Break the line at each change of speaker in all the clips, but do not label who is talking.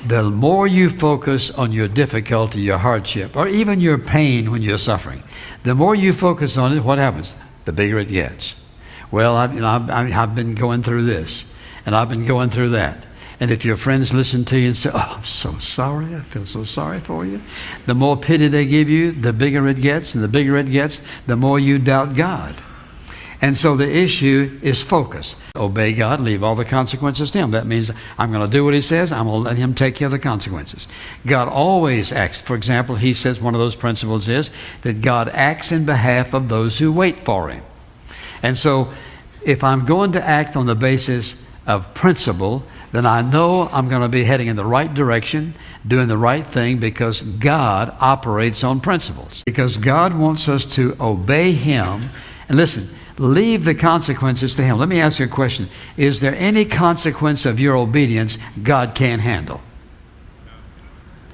the more you focus on your difficulty, your hardship, or even your pain when you're suffering, the more you focus on it, what happens? The bigger it gets. Well, I've been going through this, and I've been going through that. And if your friends listen to you and say, oh, I'm so sorry, I feel so sorry for you, the more pity they give you, the bigger it gets, and the bigger it gets, the more you doubt God. And so the issue is focus. Obey God, leave all the consequences to Him. That means I'm going to do what He says. I'm going to let Him take care of the consequences. God always acts. For example, He says one of those principles is that God acts in behalf of those who wait for Him. And so if I'm going to act on the basis of principle, then I know I'm going to be heading in the right direction, doing the right thing, because God operates on principles. Because God wants us to obey Him. And listen, leave the consequences to Him. Let me ask you a question. Is there any consequence of your obedience God can't handle?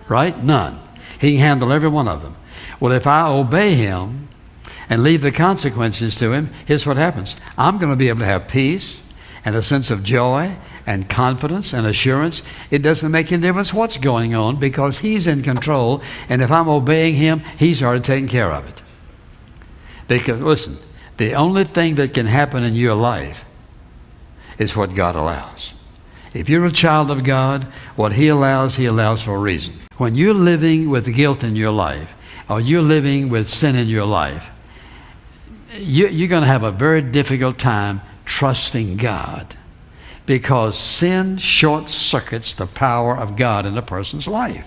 Right? None. He can handle every one of them. Well, if I obey Him and leave the consequences to Him, here's what happens. I'm going to be able to have peace and a sense of joy and confidence and assurance. It doesn't make any difference what's going on, because He's in control. And if I'm obeying Him, He's already taken care of it. Because, listen, the only thing that can happen in your life is what God allows. If you're a child of God, what He allows for a reason. When you're living with guilt in your life, or you're living with sin in your life, you're going to have a very difficult time trusting God, because sin short circuits the power of God in a person's life.